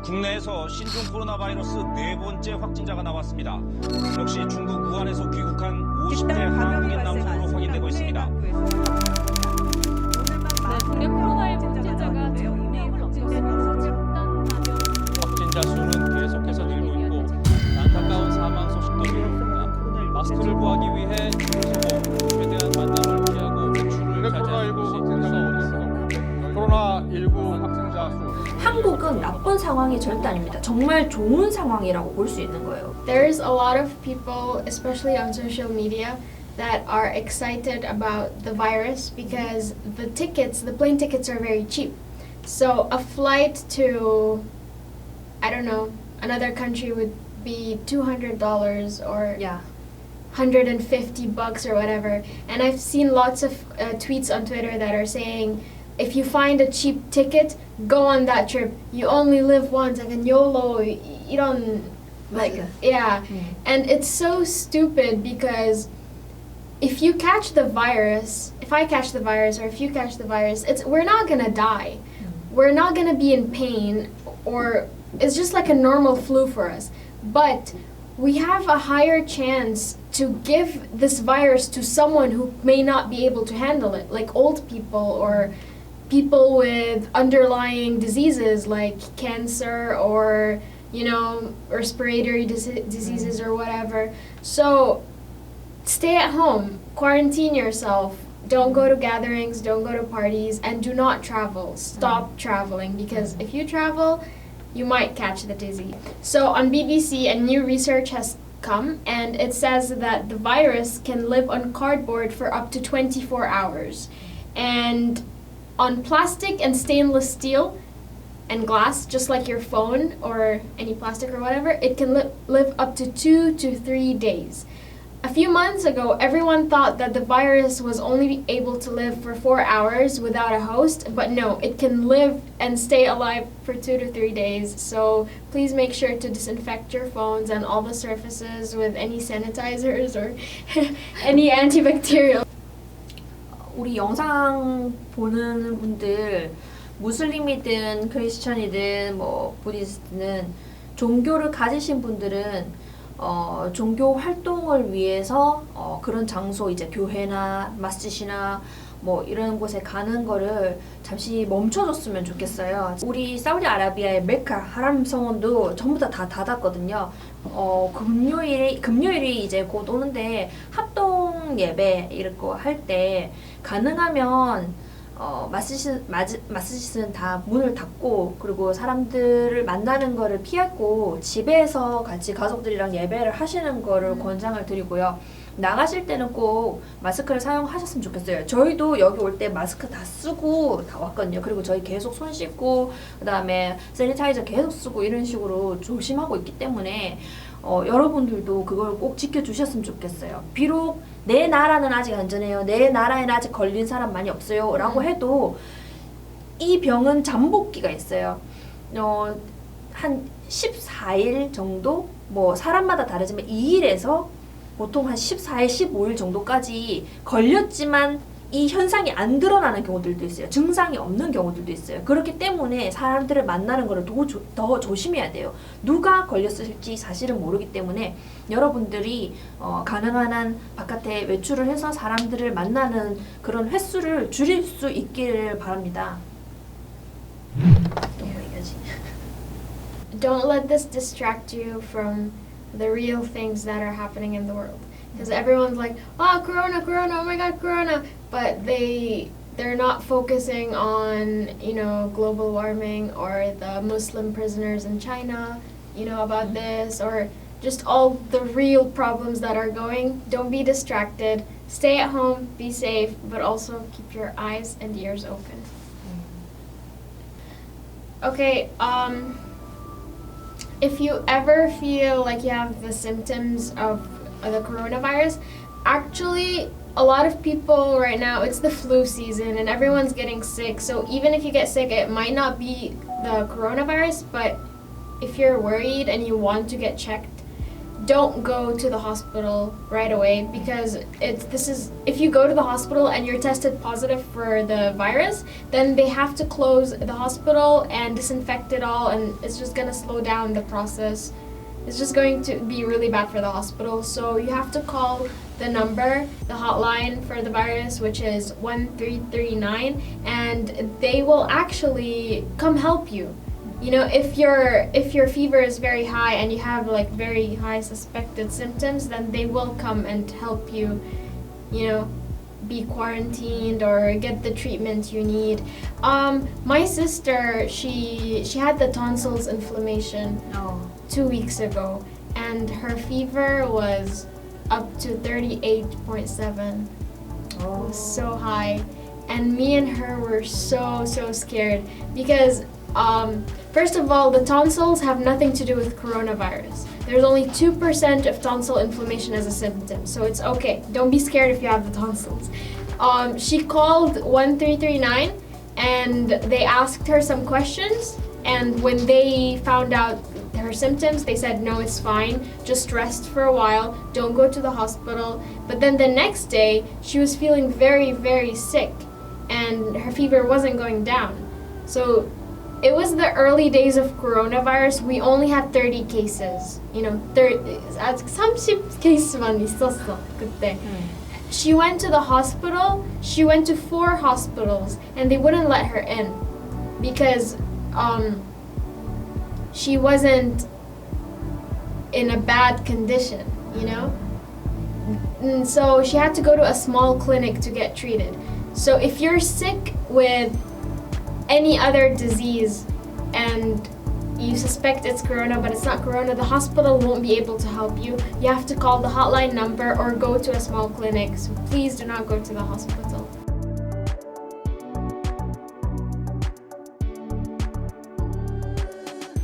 국내에서 신종 코로나 바이러스 네 번째 확진자가 나왔습니다. 역시 중국 우한에서 귀국한 50대 한국인 남성으로 확인되고 있습니다. 국내 코로나19 확진자가 1,000명을 넘겼습니다. 집단 감염 확진자 수는 계속해서 늘고 있고 안타까운 사망 소식도 들립니다. 마스크를 구하기 위해 줄을 서고 최대한 만남을 피하고 외출을 자제하는 것이 무서워졌습니다. 코로나19 확진자 수. 한국은 나쁜 상황이 절대 아닙니다. 정말 좋은 상황이라고 볼 수 있는 거예요. There's a lot of people, especially on social media, that are excited about the virus because the plane tickets are very cheap. So a flight to, I don't know, another country would be $200 or Yeah. $150 or whatever. And I've seen lots of tweets on Twitter that are saying, if you find a cheap ticket, go on that trip. You only live once, and then YOLO, you don't like, yeah. And it's so stupid because if you catch the virus, if I catch the virus or if you catch the virus, we're not gonna die. We're not gonna be in pain, or it's just like a normal flu for us. But we have a higher chance to give this virus to someone who may not be able to handle it, like old people or people with underlying diseases like cancer or, you know, respiratory diseases or whatever. So stay at home, quarantine yourself, don't go to gatherings, don't go to parties, and do not travel. Stop traveling, because if you travel, you might catch the disease. So on BBC, a new research has come, and it says that the virus can live on cardboard for up to 24 hours. And on plastic and stainless steel and glass, just like your phone or any plastic or whatever, it can live up to 2 to 3 days. A few months ago, everyone thought that the virus was only able to live for 4 hours without a host, but no, it can live and stay alive for 2 to 3 days. So please make sure to disinfect your phones and all the surfaces with any sanitizers or any antibacterial. 우리 영상 보는 분들, 무슬림이든 크리스천이든 뭐 부디스트든 종교를 가지신 분들은 종교 활동을 위해서 그런 장소, 이제 교회나 마스짓이나 뭐 이런 곳에 가는 거를 잠시 멈춰줬으면 좋겠어요. 우리 사우디아라비아의 메카 하람 성원도 전부 다 닫았거든요. 금요일이 이제 곧 오는데 합동 예배 이런 거 할 때 가능하면 마스짓은 다 문을 닫고, 그리고 사람들을 만나는 거를 피하고 집에서 같이 가족들이랑 예배를 하시는 거를 권장을 드리고요. 나가실 때는 꼭 마스크를 사용하셨으면 좋겠어요. 저희도 여기 올 때 마스크 다 쓰고 다 왔거든요. 그리고 저희 계속 손 씻고 그 다음에 세니타이저 계속 쓰고 이런 식으로 조심하고 있기 때문에 여러분들도 그걸 꼭 지켜주셨으면 좋겠어요. 비록 내 나라는 아직 안전해요, 내 나라에는 아직 걸린 사람 많이 없어요 라고 해도 이 병은 잠복기가 있어요. 한 14일 정도, 뭐 사람마다 다르지만 2일에서 보통 한 14일, 15일 정도까지 걸렸지만 이 현상이 안 드러나는 경우들도 있어요. 증상이 없는 경우들도 있어요. 그렇기 때문에 사람들을 만나는 거를 더 조심해야 돼요. 누가 걸렸을지 사실은 모르기 때문에 여러분들이 가능한 한 바깥에 외출을 해서 사람들을 만나는 그런 횟수를 줄일 수 있기를 바랍니다. Don't let this distract you from the real things that are happening in the world. Because everyone's like, oh, corona, oh my god, corona. But they're not focusing on, you know, global warming or the Muslim prisoners in China, you know, about this, or just all the real problems that are going. Don't be distracted. Stay at home, be safe, but also keep your eyes and ears open. Okay, if you ever feel like you have the symptoms of the coronavirus, actually a lot of people right now, it's the flu season and everyone's getting sick. So even if you get sick, it might not be the coronavirus, but if you're worried and you want to get checked, don't go to the hospital right away, because if you go to the hospital and you're tested positive for the virus, then they have to close the hospital and disinfect it all, and it's just gonna slow down the process. It's just going to be really bad for the hospital. So you have to call the number, the hotline for the virus, which is 1339, and they will actually come help you. You know, if your fever is very high and you have like very high suspected symptoms, then they will come and help you, you know, be quarantined or get the treatment you need. My sister, she had the tonsils inflammation 2 weeks ago, and her fever was up to 38.7. It was so high, and me and her were so scared because first of all, the tonsils have nothing to do with coronavirus. There's only 2% of tonsil inflammation as a symptom, so it's okay. Don't be scared if you have the tonsils. She called 1339 and they asked her some questions, and when they found out her symptoms, they said, no, it's fine, just rest for a while, don't go to the hospital. But then the next day, she was feeling very sick, and her fever wasn't going down. So it was the early days of coronavirus. We only had 30 cases. You know, 30 case만 있었어 그때. She went to the hospital. She went to 4 hospitals, and they wouldn't let her in because she wasn't in a bad condition, you know? And so she had to go to a small clinic to get treated. So if you're sick with any other disease and you suspect it's corona but it's not corona, the hospital won't be able to help you. You have to call the hotline number or go to a small clinic. So please do not go to the hospital.